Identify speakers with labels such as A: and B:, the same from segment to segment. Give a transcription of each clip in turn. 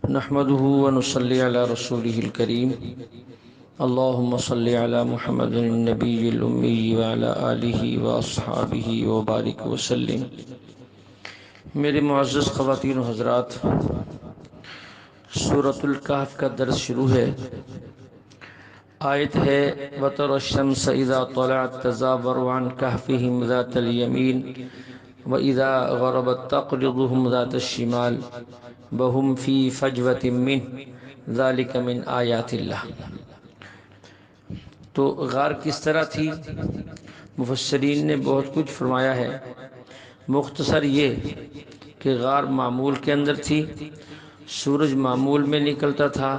A: نحمده ونصلي على رسوله الكريم اللهم صل على محمد النبي الأمي وعلى آله وأصحابه وبارك وسلم۔ میرے معزز خواتین و حضرات، سورۃ الکہف کا درس شروع ہے۔ آیت ہے وَتَرَى الشَّمْسَ إِذَا طَلَعَتْ تَزَاوَرُ عَنْ كَهْفِهِمْ ذَاتَ الْيَمِينِ وَإِذَا غَرَبَتْ تَقْرِضُهُمْ ذَاتَ الشِّمَالِ وَهُمْ فِي فَجْوَةٍ مِّنْهُ ذَلِكَ مِنْ آیاتِ اللہ۔ تو غار کس طرح تھی؟ مفسرین نے بہت کچھ فرمایا ہے۔ مختصر یہ کہ غار معمول کے اندر تھی، سورج معمول میں نکلتا تھا۔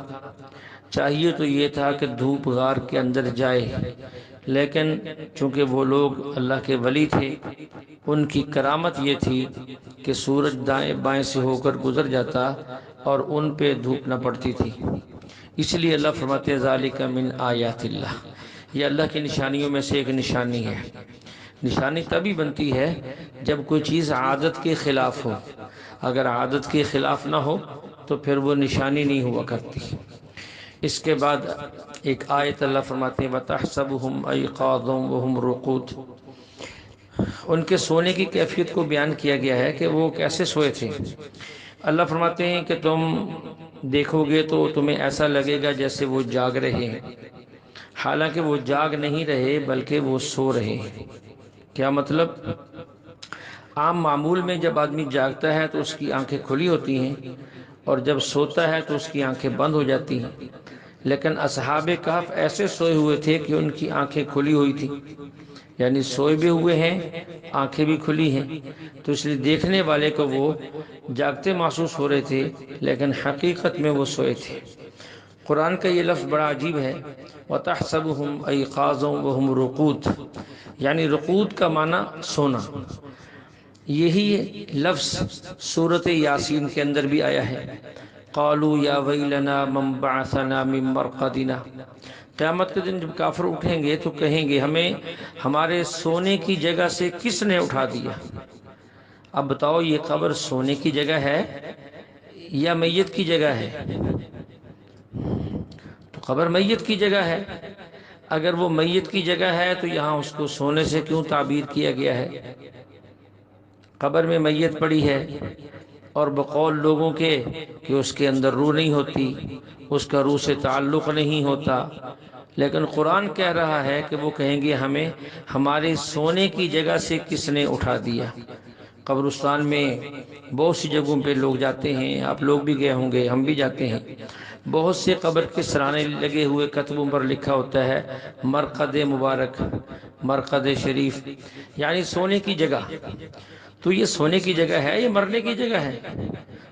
A: چاہیے تو یہ تھا کہ دھوپ غار کے اندر جائے، لیکن چونکہ وہ لوگ اللہ کے ولی تھے، ان کی کرامت یہ تھی کہ سورج دائیں بائیں سے ہو کر گزر جاتا اور ان پہ دھوپ نہ پڑتی تھی۔ اس لیے اللہ فرماتے ہیں ذالک من آیات اللہ، یہ اللہ کی نشانیوں میں سے ایک نشانی ہے۔ نشانی تبھی بنتی ہے جب کوئی چیز عادت کے خلاف ہو۔ اگر عادت کے خلاف نہ ہو تو پھر وہ نشانی نہیں ہوا کرتی۔ اس کے بعد ایک آیت اللہ فرماتے ہیں وَتَحْسَبُهُمْ أَيْقَاظًا وَهُمْ رُقُودٌ، ان کے سونے کی کیفیت کو بیان کیا گیا ہے کہ وہ کیسے سوئے تھے۔ اللہ فرماتے ہیں کہ تم دیکھو گے تو تمہیں ایسا لگے گا جیسے وہ جاگ رہے ہیں، حالانکہ وہ جاگ نہیں رہے بلکہ وہ سو رہے ہیں۔ کیا مطلب؟ عام معمول میں جب آدمی جاگتا ہے تو اس کی آنکھیں کھلی ہوتی ہیں، اور جب سوتا ہے تو اس کی آنکھیں بند ہو جاتی ہیں، لیکن اصحاب کہف ایسے سوئے ہوئے تھے کہ ان کی آنکھیں کھلی ہوئی تھی، یعنی سوئے بھی ہوئے ہیں، آنکھیں بھی کھلی ہیں، تو اس لیے دیکھنے والے کو وہ جاگتے محسوس ہو رہے تھے، لیکن حقیقت میں وہ سوئے تھے۔ قرآن کا یہ لفظ بڑا عجیب ہے، وَتَحْسَبُهُمْ أَيْقَاظًا وَهُمْ رُقُودٌ، یعنی رقود کا معنی سونا۔ یہی لفظ سورۃ یاسین کے اندر بھی آیا ہے، قالوا یا ویلنا من بعثنا من مرقدنا۔ قیامت کے دن جب کافر اٹھیں گے تو کہیں گے ہمیں ہمارے سونے کی جگہ سے کس نے اٹھا دیا۔ اب بتاؤ یہ قبر سونے کی جگہ ہے یا میت کی جگہ ہے؟ تو قبر میت کی جگہ ہے۔ اگر وہ میت کی جگہ ہے تو یہاں اس کو سونے سے کیوں تعبیر کیا گیا ہے؟ قبر میں میت پڑی ہے، اور بقول لوگوں کے کہ اس کے اندر روح نہیں ہوتی، اس کا روح سے تعلق نہیں ہوتا، لیکن قرآن کہہ رہا ہے کہ وہ کہیں گے ہمیں ہمارے سونے کی جگہ سے کس نے اٹھا دیا۔ قبرستان میں بہت سی جگہوں پہ لوگ جاتے ہیں، آپ لوگ بھی گئے ہوں گے، ہم بھی جاتے ہیں۔ بہت سے قبر کے سرانے لگے ہوئے کتبوں پر لکھا ہوتا ہے مرقد مبارک، مرقد شریف، یعنی سونے کی جگہ۔ تو یہ سونے کی جگہ ہے یا مرنے کی جگہ ہے؟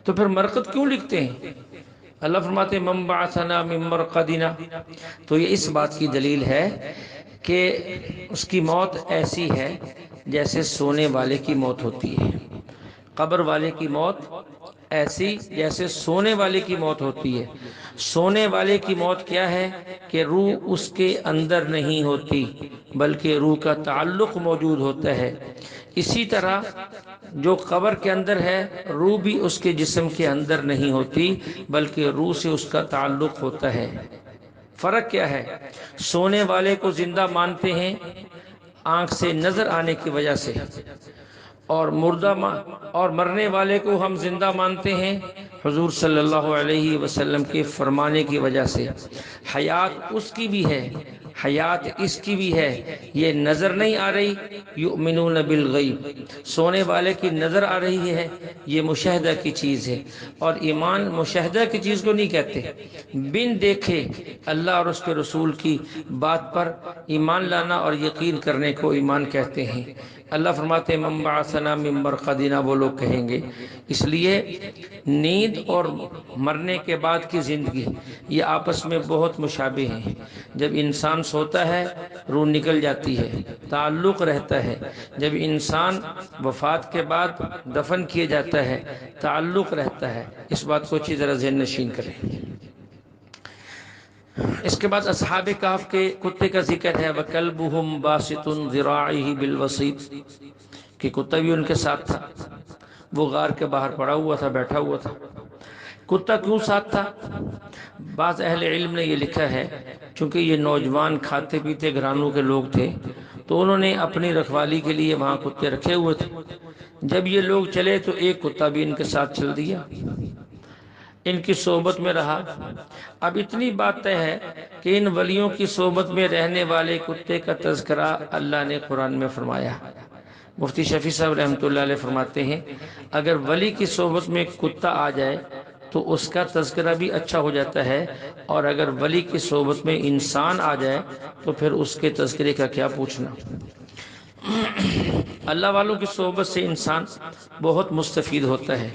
A: تو پھر مرقد کیوں لکھتے ہیں؟ اللہ فرماتے ہیں من بعثنا من مرقدنا، تو یہ اس بات کی دلیل ہے کہ اس کی موت ایسی ہے جیسے سونے والے کی موت ہوتی ہے۔ قبر والے کی موت ایسی جیسے سونے والے کی موت ہوتی ہے۔ سونے والے کی موت کیا ہے کہ روح اس کے اندر نہیں ہوتی بلکہ روح کا تعلق موجود ہوتا ہے۔ اسی طرح جو قبر کے اندر ہے روح بھی اس کے جسم کے اندر نہیں ہوتی بلکہ روح سے اس کا تعلق ہوتا ہے۔ فرق کیا ہے؟ سونے والے کو زندہ مانتے ہیں آنکھ سے نظر آنے کی وجہ سے، اور مرنے والے کو ہم زندہ مانتے ہیں حضور صلی اللہ علیہ وسلم کے فرمانے کی وجہ سے۔ حیات اس کی بھی ہے، حیات اس کی بھی ہے، یہ نظر نہیں آ رہی، یؤمنون بالغیب، سونے والے کی نظر آ رہی ہے، یہ مشاہدہ کی چیز ہے، اور ایمان مشاہدہ کی چیز کو نہیں کہتے۔ بن دیکھے اللہ اور اس کے رسول کی بات پر ایمان لانا اور یقین کرنے کو ایمان کہتے ہیں۔ اللہ فرماتے ہیں من بعثنا من مرقدنا، وہ لوگ کہیں گے۔ اس لیے نیند اور مرنے کے بعد کی زندگی یہ آپس میں بہت مشابہ ہیں۔ جب انسان سوتا ہے روح نکل جاتی ہے، تعلق رہتا ہے۔ جب انسان وفات کے بعد دفن کیا جاتا ہے تعلق رہتا ہے۔ اس بات کو اچھی طرح ذہن نشین کریں۔ اس کے بعد اصحاب کہف کے کتے کا ذکر ہے وَكَلْبُهُمْ بَاسِطٌ ذِرَاعِهِ بِالْوَصِيدِ، کہ کتا بھی ان کے ساتھ تھا، وہ غار کے باہر پڑا ہوا تھا، بیٹھا ہوا تھا۔ کتا کیوں ساتھ تھا؟ بعض اہل علم نے یہ لکھا ہے چونکہ یہ نوجوان کھاتے پیتے گھرانوں کے لوگ تھے تو انہوں نے اپنی رکھوالی کے لیے وہاں کتے رکھے ہوئے تھے۔ جب یہ لوگ چلے تو ایک کتا بھی ان کے ساتھ چل دیا، ان کی صحبت میں رہا۔ اب اتنی بات طے ہے کہ ان ولیوں کی صحبت میں رہنے والے کتے کا تذکرہ اللہ نے قرآن میں فرمایا۔ مفتی شفیع صاحب رحمۃ اللہ علیہ فرماتے ہیں اگر ولی کی صحبت میں کتا آ جائے تو اس کا تذکرہ بھی اچھا ہو جاتا ہے، اور اگر ولی کی صحبت میں انسان آ جائے تو پھر اس کے تذکرے کا کیا پوچھنا۔ اللہ والوں کی صحبت سے انسان بہت مستفید ہوتا ہے۔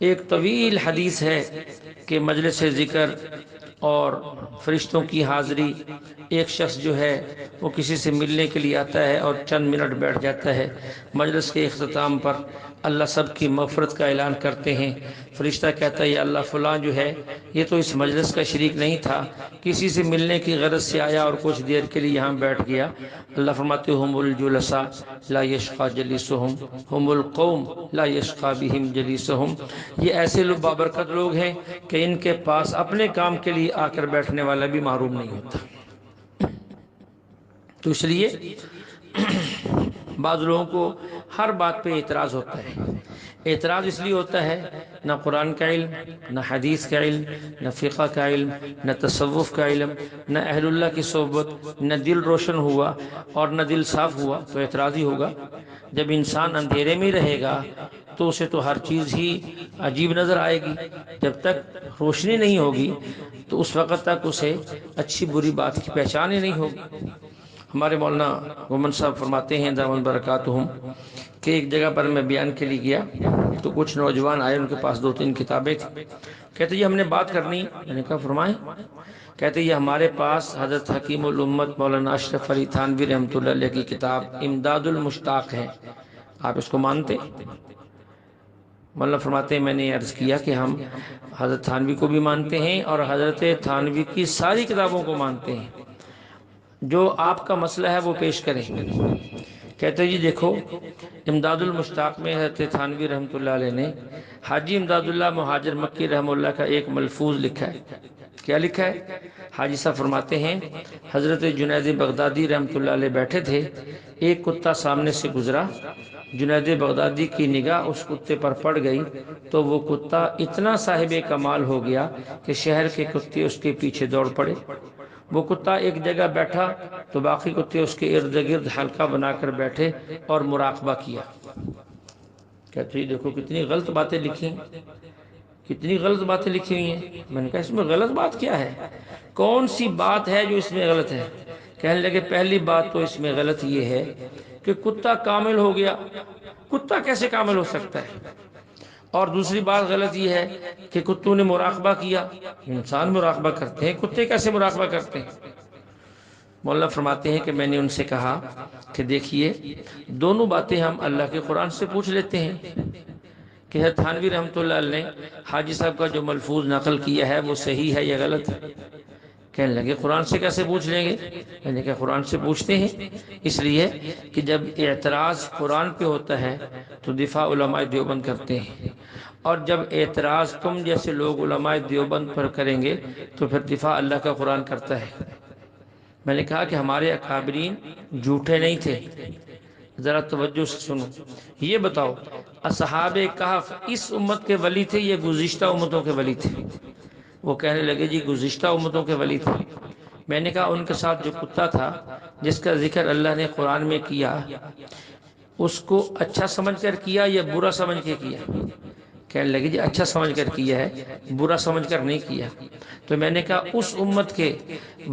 A: ایک طویل حدیث ہے کہ مجلس ذکر اور فرشتوں کی حاضری، ایک شخص جو ہے وہ کسی سے ملنے کے لیے آتا ہے اور چند منٹ بیٹھ جاتا ہے، مجلس کے اختتام پر اللہ سب کی مغفرت کا اعلان کرتے ہیں۔ فرشتہ کہتا ہے یا اللہ فلاں جو ہے یہ تو اس مجلس کا شریک نہیں تھا، کسی سے ملنے کی غرض سے آیا اور کچھ دیر کے لیے یہاں بیٹھ گیا۔ اللہ فرماتے ہم الجلساء لا یشقی جلیسہم ہم القوم لا یشقی بہم جلیسہم، یہ ایسے لوگ بابرکت لوگ ہیں کہ ان کے پاس اپنے کام کے لیے آ کر بیٹھنے والا بھی محروم نہیں ہوتا۔ تو اس لیے بعض لوگوں کو ہر بات پہ اعتراض ہوتا ہے۔ اعتراض اس لیے ہوتا ہے نہ قرآن کا علم، نہ حدیث کا علم، نہ فقہ کا علم، نہ تصوف کا علم، نہ اہل اللہ کی صحبت، نہ دل روشن ہوا اور نہ دل صاف ہوا تو اعتراض ہی ہوگا۔ جب انسان اندھیرے میں رہے گا تو اسے تو ہر چیز ہی عجیب نظر آئے گی، جب تک روشنی نہیں ہوگی تو اس وقت تک اسے اچھی بری بات کی پہچان ہی نہیں ہوگی۔ ہمارے مولانا مومن صاحب فرماتے ہیں دامن برکاتہم کہ ایک جگہ پر میں بیان کے لیے گیا تو کچھ نوجوان آئے، ان کے پاس 2-3 کتابیں تھیں، کہتے یہ ہم نے بات کرنی، میں نے کہا فرمائیں۔ کہتے یہ ہمارے پاس حضرت حکیم الامت مولانا اشرف علی تھانوی رحمۃ اللہ علیہ کی کتاب امداد المشتاق ہے، آپ اس کو مانتے؟ مولانا فرماتے ہیں میں نے عرض کیا کہ ہم حضرت تھانوی کو بھی مانتے ہیں اور حضرت تھانوی کی ساری کتابوں کو مانتے ہیں، جو آپ کا مسئلہ ہے وہ پیش کریں۔ کہتے جی دیکھو امداد المشتاق میں حضرت تھانوی رحمۃ اللہ علیہ نے حاجی امداد اللہ مہاجر مکی رحمہ اللہ کا ایک ملفوظ لکھا ہے۔ کیا لکھا ہے؟ حاجی صاحب فرماتے ہیں حضرت جنید بغدادی رحمۃ اللہ علیہ بیٹھے تھے، ایک کتا سامنے سے گزرا، جنید بغدادی کی نگاہ اس کتے پر پڑ گئی تو وہ کتا اتنا صاحب کمال ہو گیا کہ شہر کے کتے اس کے پیچھے دوڑ پڑے۔ وہ کتا ایک جگہ بیٹھا تو باقی کتے اس کے ارد گرد حلقہ بنا کر بیٹھے اور مراقبہ کیا۔ کہتے ہیں دیکھو کتنی غلط باتیں لکھی ہیں، کتنی غلط باتیں لکھی ہوئی ہیں۔ میں نے کہا اس میں غلط بات کیا ہے؟ کون سی بات ہے جو اس میں غلط ہے؟ کہنے لگے پہلی بات تو اس میں غلط یہ ہے کہ کتا کامل ہو گیا، کتا کیسے کامل ہو سکتا ہے؟ اور دوسری بات غلط یہ ہے کہ کتوں نے مراقبہ کیا، انسان مراقبہ کرتے ہیں، کتے کیسے مراقبہ کرتے ہیں؟ مولانا فرماتے ہیں کہ میں نے ان سے کہا کہ دیکھیے دونوں باتیں ہم اللہ کے قرآن سے پوچھ لیتے ہیں کہ حضرت تھانوی رحمۃ اللہ علیہ نے حاجی صاحب کا جو ملفوظ نقل کیا ہے وہ صحیح ہے یا غلط ہے؟ کہنے لگے قرآن سے کیسے پوچھ لیں گے؟ میں نے کہا قرآن سے پوچھتے ہیں، اس لیے کہ جب اعتراض قرآن پہ ہوتا ہے تو دفاع علماء دیوبند کرتے ہیں، اور جب اعتراض تم جیسے لوگ علماء دیوبند پر کریں گے تو پھر دفاع اللہ کا قرآن کرتا ہے۔ میں نے کہا کہ ہمارے اکابرین جھوٹے نہیں تھے، ذرا توجہ سے سنو، یہ بتاؤ اصحاب کہف اس امت کے ولی تھے یا گزشتہ امتوں کے ولی تھے؟ وہ کہنے لگے جی گزشتہ امتوں کے ولی تھے۔ میں نے کہا ان کے ساتھ جو کتا تھا جس کا ذکر اللہ نے قرآن میں کیا، اس کو اچھا سمجھ کر کیا یا برا سمجھ کے کیا؟ کہنے لگے جی اچھا سمجھ کر کیا ہے، برا سمجھ کر نہیں کیا۔ تو میں نے کہا اس امت کے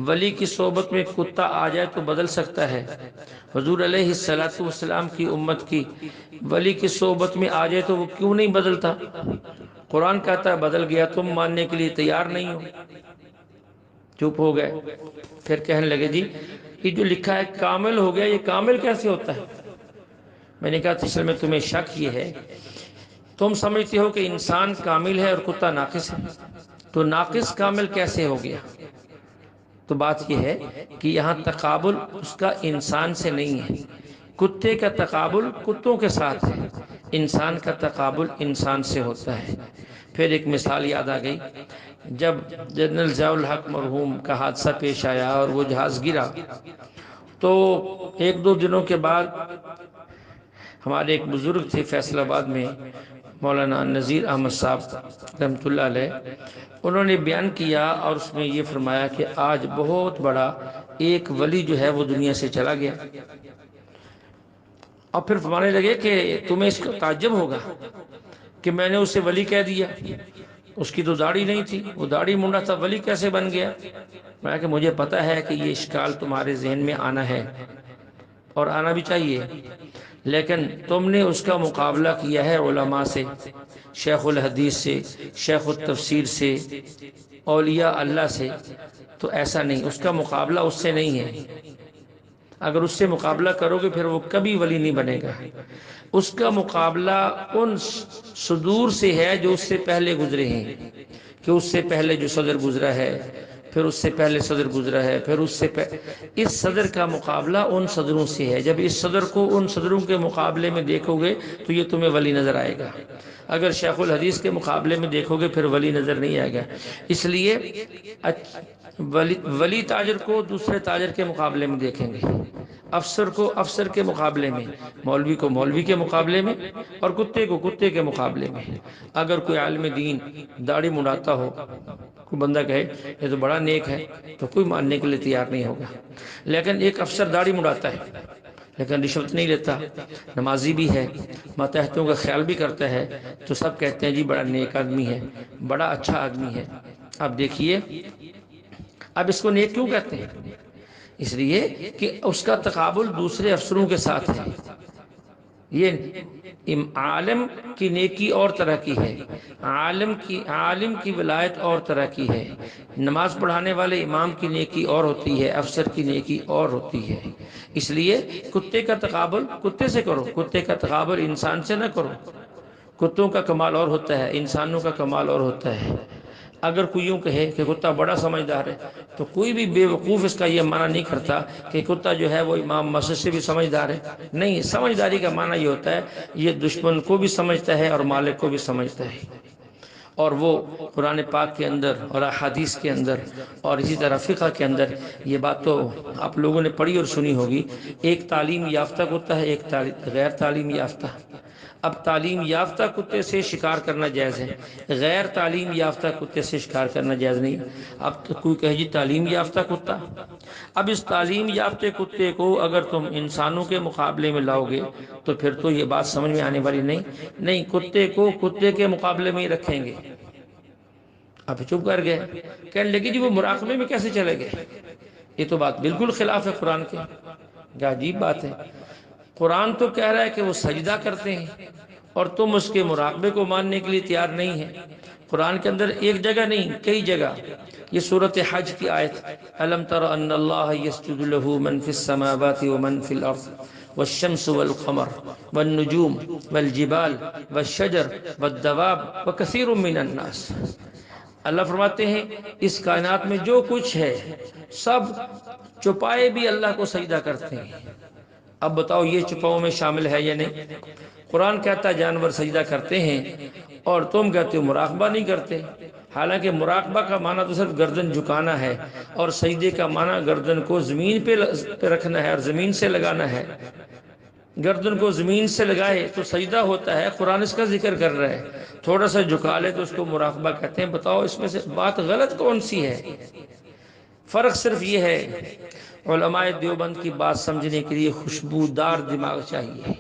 A: ولی کی صحبت میں کتا آ جائے تو بدل سکتا ہے، حضور علیہ السلام کی امت کی ولی کی صحبت میں آ جائے تو وہ کیوں نہیں بدلتا؟ قرآن کہتا ہے بدل گیا، تم ماننے کے لیے تیار نہیں ہو۔ چپ ہو گئے۔ پھر کہنے لگے جی یہ جو لکھا ہے کامل ہو گیا، یہ کامل کیسے ہوتا ہے؟ میں نے کہا اصل میں تمہیں شک یہ ہے، تم سمجھتے ہو کہ انسان کامل ہے اور کتا ناقص ہے، تو ناقص کامل کیسے ہو گیا؟ تو بات یہ ہے کہ یہاں تقابل اس کا انسان سے نہیں ہے، کتے کا تقابل کتوں کے ساتھ ہے، انسان کا تقابل انسان سے ہوتا ہے۔ پھر ایک مثال یاد آ گئی، جب جنرل ضیاء الحق مرحوم کا حادثہ پیش آیا اور وہ جہاز گرا، تو ایک دو دنوں کے بعد ہمارے ایک بزرگ تھے فیصل آباد میں، مولانا نذیر احمد صاحب رحمۃ اللہ علیہ، انہوں نے بیان کیا اور اس میں یہ فرمایا کہ آج بہت بڑا ایک ولی جو ہے وہ دنیا سے چلا گیا۔ اور پھر فرمانے لگے کہ تمہیں اس کا تعجب ہوگا کہ میں نے اسے ولی کہہ دیا، اس کی تو داڑھی نہیں تھی، وہ داڑھی منڈا تھا، ولی کیسے بن گیا؟ میں کہ مجھے پتہ ہے کہ یہ اشکال تمہارے ذہن میں آنا ہے اور آنا بھی چاہیے، لیکن تم نے اس کا مقابلہ کیا ہے علماء سے، شیخ الحدیث سے، شیخ التفسیر سے، اولیاء اللہ سے، تو ایسا نہیں، اس کا مقابلہ اس سے نہیں ہے۔ اگر اس سے مقابلہ کرو گے پھر وہ کبھی ولی نہیں بنے گا۔ اس کا مقابلہ ان صدور سے ہے جو اس سے پہلے گزرے ہیں، کہ اس سے پہلے جو صدر گزرا ہے، پھر اس سے پہلے صدر گزرا ہے، پھر اس سے اس صدر کا مقابلہ ان صدروں سے ہے۔ جب اس صدر کو ان صدروں کے مقابلے میں دیکھو گے تو یہ تمہیں ولی نظر آئے گا۔ اگر شیخ الحدیث کے مقابلے میں دیکھو گے پھر ولی نظر نہیں آئے گا۔ اس لیے ولی تاجر کو دوسرے تاجر کے مقابلے میں دیکھیں گے، افسر کو افسر کے مقابلے میں، مولوی کو مولوی کے مقابلے میں، اور کتے کو کتے کے مقابلے میں۔ اگر کوئی عالم دین داڑھی مڑاتا ہو، کوئی بندہ کہے یہ تو بڑا نیک ہے، تو کوئی ماننے کے لیے تیار نہیں ہوگا۔ لیکن ایک افسر داڑھی مڑاتا ہے لیکن رشوت نہیں لیتا، نمازی بھی ہے، ماتحتوں کا خیال بھی کرتا ہے، تو سب کہتے ہیں جی بڑا نیک آدمی ہے، بڑا اچھا آدمی ہے۔ اب دیکھیے، اب اس کو نیک کیوں کہتے ہیں؟ اس لیے کہ اس کا تقابل دوسرے افسروں کے ساتھ ہے۔ یہ عالم کی نیکی اور طرح کی ہے، عالم کی ولایت اور طرح کی ہے، نماز پڑھانے والے امام کی نیکی اور ہوتی ہے، افسر کی نیکی اور ہوتی ہے۔ اس لیے کتے کا تقابل کتے سے کرو، کتے کا تقابل انسان سے نہ کرو۔ کتوں کا کمال اور ہوتا ہے، انسانوں کا کمال اور ہوتا ہے۔ اگر کوئی یوں کہے کہ کتا بڑا سمجھدار ہے، تو کوئی بھی بے وقوف اس کا یہ معنی نہیں کرتا کہ کتا جو ہے وہ امام مسجد سے بھی سمجھدار ہے۔ نہیں، سمجھداری کا معنی یہ ہوتا ہے یہ دشمن کو بھی سمجھتا ہے اور مالک کو بھی سمجھتا ہے، اور وہ قرآن پاک کے اندر اور احادیث کے اندر اور اسی طرح فقہ کے اندر یہ بات تو آپ لوگوں نے پڑھی اور سنی ہوگی۔ ایک تعلیم یافتہ کتا ہے، ایک غیر تعلیم یافتہ۔ اب تعلیم یافتہ کتے سے شکار کرنا جائز ہے، غیر تعلیم یافتہ کتے سے شکار کرنا جائز نہیں۔ اب کوئی کہے جی تعلیم یافتہ کتا، اب اس تعلیم یافتہ کتے کو اگر تم انسانوں کے مقابلے میں لاؤ گے تو پھر تو یہ بات سمجھ میں آنے والی نہیں، کتے کو کتے کے مقابلے میں ہی رکھیں گے۔ اب چپ کر گئے، کہنے لگے جی وہ مراقبے میں کیسے چلے گئے؟ یہ تو بات بالکل خلاف ہے قرآن کے۔ کیا عجیب بات ہے، قرآن تو کہہ رہا ہے کہ وہ سجدہ کرتے ہیں اور تم اس کے مراقبے کو ماننے کے لیے تیار نہیں ہے۔ قرآن کے اندر ایک جگہ نہیں، کئی جگہ۔ یہ سورۃ حج کی آیت، الم تر ان اللہ یسجد له من فی السماوات ومن فی الارض والشمس والقمر والنجوم والجبال والشجر والدواب وکثیر من الناس۔ اللہ فرماتے ہیں اس کائنات میں جو کچھ ہے سب چوپائے بھی اللہ کو سجدہ کرتے ہیں۔ اب بتاؤ یہ چوپاؤں میں شامل ہے یا نہیں؟ قرآن کہتا ہے جانور سجدہ کرتے ہیں اور تم کہتے ہو مراقبہ نہیں کرتے، حالانکہ مراقبہ کا معنی تو صرف گردن جھکانا ہے، اور سجدے کا معنی گردن کو زمین پہ رکھنا ہے اور زمین سے لگانا ہے۔ گردن کو زمین سے لگائے تو سجدہ ہوتا ہے، قرآن اس کا ذکر کر رہا ہے۔ تھوڑا سا جھکا لے تو اس کو مراقبہ کہتے ہیں۔ بتاؤ اس میں سے بات غلط کون سی ہے؟ فرق صرف یہ ہے، علماء دیوبند کی بات سمجھنے کے لیے خوشبودار دماغ چاہیے۔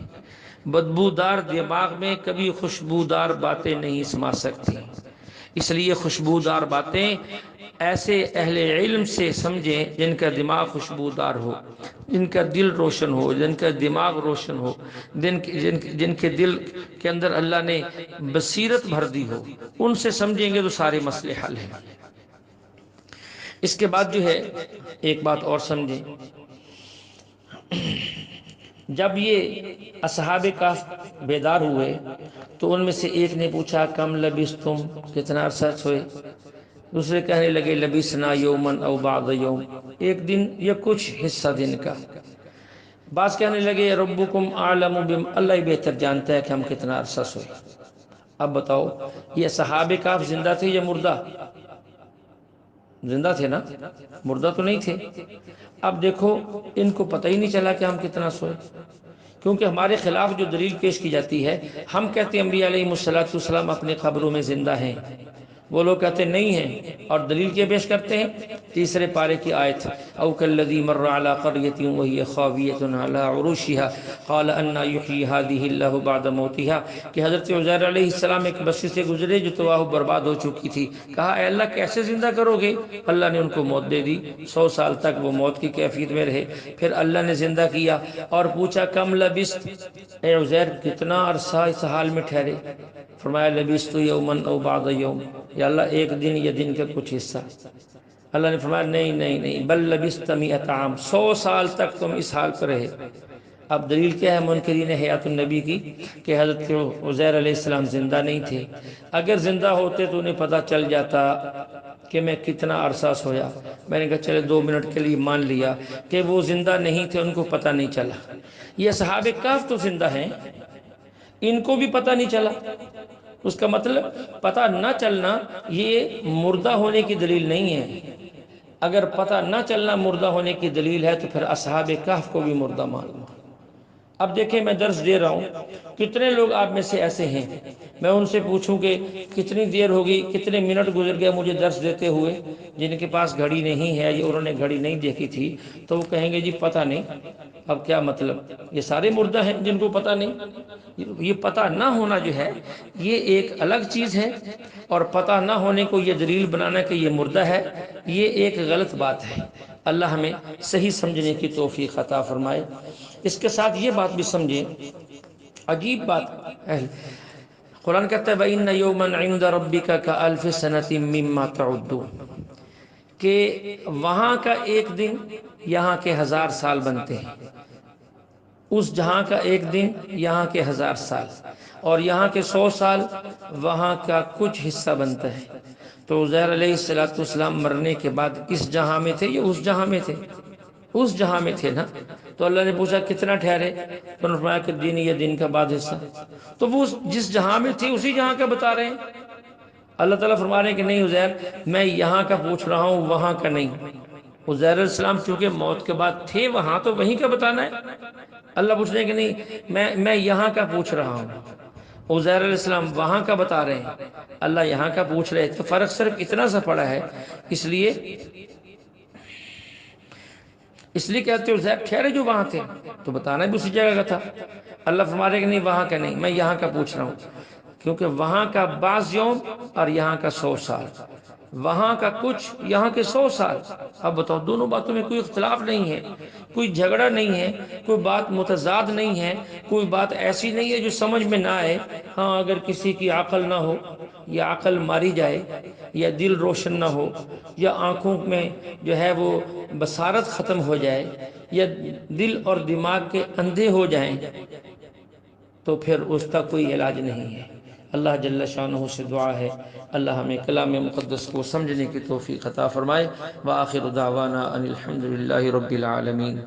A: بدبودار دماغ میں کبھی خوشبودار باتیں نہیں سما سکتی، اس لیے خوشبودار باتیں ایسے اہل علم سے سمجھیں جن کا دماغ خوشبودار ہو، جن کا دل روشن ہو، جن کا دماغ روشن ہو، جن کے دل کے اندر اللہ نے بصیرت بھر دی ہو، ان سے سمجھیں گے تو سارے مسئلے حل ہیں۔ اس کے بعد جو ہے ایک بات اور سمجھیں، جب یہ اصحاب کہف بیدار ہوئے تو ان میں سے ایک نے پوچھا کم لبثتم، کتنا عرصہ سوئے؟ دوسرے کہنے لگے لبثنا یومن او بعض یوم، ایک دن یا کچھ حصہ دن کا۔ بعض کہنے لگے ربکم اعلم بم، اللہ ہی بہتر جانتا ہے کہ ہم کتنا عرصہ سوئے۔ اب بتاؤ یہ اصحاب کہف زندہ تھے یا مردہ؟ زندہ تھے نا، مردہ تو نہیں تھے۔ اب دیکھو ان کو پتہ ہی نہیں چلا کہ ہم کتنا سوئے، کیونکہ ہمارے خلاف جو دلیل پیش کی جاتی ہے، ہم کہتے ہیں انبیاء علیہ السلام اپنے قبروں میں زندہ ہیں، وہ لوگ کہتے نہیں ہیں، اور دلیل کیا پیش کرتے ہیں؟ تیسرے پارے کی آیت، او کالذی مر علی قریۃ وہی خاویۃ علی عروشها قال انا یحیی هذه اللہ بعد موتها، کہ حضرت عزیر علیہ السلام ایک بستی سے گزرے جو تباہ و برباد ہو چکی تھی، کہا اے اللہ کیسے زندہ کرو گے؟ اللہ نے ان کو موت دے دی، 100 سال تک وہ موت کی کیفیت میں رہے، پھر اللہ نے زندہ کیا اور پوچھا کم لبثت، اے عزیر کتنا عرصہ اس حال میں ٹھہرے؟ فرمایا لبثت یوما او بعض یوم، یا اللہ ایک دن یا دن کا کچھ حصہ۔ اللہ نے فرمایا نہیں نہیں نہیں، بل لبثت 100 عام، 100 سال تک تم اس حال پر رہے۔ اب دلیل کیا ہے منکرین حیات النبی کی؟ کہ حضرت عزیر علیہ السلام زندہ نہیں تھے، اگر زندہ ہوتے تو انہیں پتہ چل جاتا کہ میں کتنا عرصہ سویا۔ میں نے کہا چلے 2 منٹ کے لیے مان لیا کہ وہ زندہ نہیں تھے، ان کو پتہ نہیں چلا۔ یہ اصحاب کہف تو زندہ ہیں، ان کو بھی پتہ نہیں چلا، اس کا مطلب پتہ نہ چلنا یہ مردہ ہونے کی دلیل نہیں ہے۔ اگر پتہ نہ چلنا مردہ ہونے کی دلیل ہے تو پھر اصحاب کہف کو بھی مردہ مان لو۔ اب دیکھیں میں درس دے رہا ہوں، کتنے لوگ آپ میں سے ایسے ہیں میں ان سے پوچھوں کہ کتنی دیر ہوگی، کتنے منٹ گزر گئے مجھے درس دیتے ہوئے، جن کے پاس گھڑی نہیں ہے یا انہوں نے گھڑی نہیں دیکھی تھی تو وہ کہیں گے جی پتہ نہیں۔ اب کیا مطلب؟ یہ سارے مردہ ہیں جن کو پتہ نہیں؟ یہ پتہ نہ ہونا جو ہے یہ ایک الگ چیز ہے، اور پتہ نہ ہونے کو یہ دلیل بنانا کہ یہ مردہ ہے یہ ایک غلط بات ہے۔ اللہ ہمیں صحیح سمجھنے کی توفیق عطا فرمائے۔ اس کے ساتھ یہ بات بھی سمجھیں، عجیب بات قرآن کہتا ہے وَإِنَّ يَوْمًا عِنْدَ رَبِّكَ كَأَلْفِ سَنَةٍ مِّمَّا تَعُدُّونَ، کہ وہاں کا ایک دن یہاں کے 1000 سال بنتے ہیں، اس جہاں کا ایک دن یہاں کے 1000 سال، اور یہاں کے 100 سال وہاں کا کچھ حصہ بنتا ہے۔ تو عزیر علیہ السلام مرنے کے بعد اس جہاں میں تھے یا اس جہاں میں تھے؟ اس جہاں میں تھے نا۔ تو اللہ نے پوچھا کتنا ٹھہرے؟ تو انہوں نے فرمایا کہ دن یا دن کا بعد حصہ۔ تو وہ جس جہاں میں تھے اسی جہاں کا بتا رہے ہیں۔ اللہ تعالیٰ فرما رہے ہیں کہ نہیں عزیر میں یہاں کا پوچھ رہا ہوں وہاں کا نہیں۔ عزیر علیہ السلام چونکہ موت کے بعد تھے وہاں تو وہیں کا بتانا ہے۔ اللہ پوچھ رہے ہیں کہ نہیں میں یہاں کا پوچھ رہا ہوں، عزیر علیہ السلام وہاں کا بتا رہے ہیں، اللہ یہاں کا پوچھ رہے ہیں۔ تو فرق صرف اتنا سا پڑا ہے، اس لیے کہتے ہو عزیر ٹھہرے جو وہاں تھے تو بتانا بھی اسی جگہ کا تھا۔ اللہ فرما رہے کہ نہیں وہاں کا نہیں، میں یہاں کا پوچھ رہا ہوں، کیونکہ وہاں کا بعض یوم اور یہاں کا 100 سال، وہاں کا کچھ یہاں کے 100 سال۔ اب بتاؤ دونوں باتوں میں کوئی اختلاف نہیں ہے، کوئی جھگڑا نہیں ہے، کوئی بات متضاد نہیں ہے، کوئی بات ایسی نہیں ہے جو سمجھ میں نہ آئے۔ ہاں اگر کسی کی عقل نہ ہو یا عقل ماری جائے یا دل روشن نہ ہو یا آنکھوں میں جو ہے وہ بصارت ختم ہو جائے یا دل اور دماغ کے اندھے ہو جائیں تو پھر اس کا کوئی علاج نہیں ہے۔ اللہ جل شانہ سے دعا ہے اللہ ہمیں کلام مقدس کو سمجھنے کی توفیق عطا فرمائے۔ وآخر دعوانا ان الحمد للہ رب العالمین۔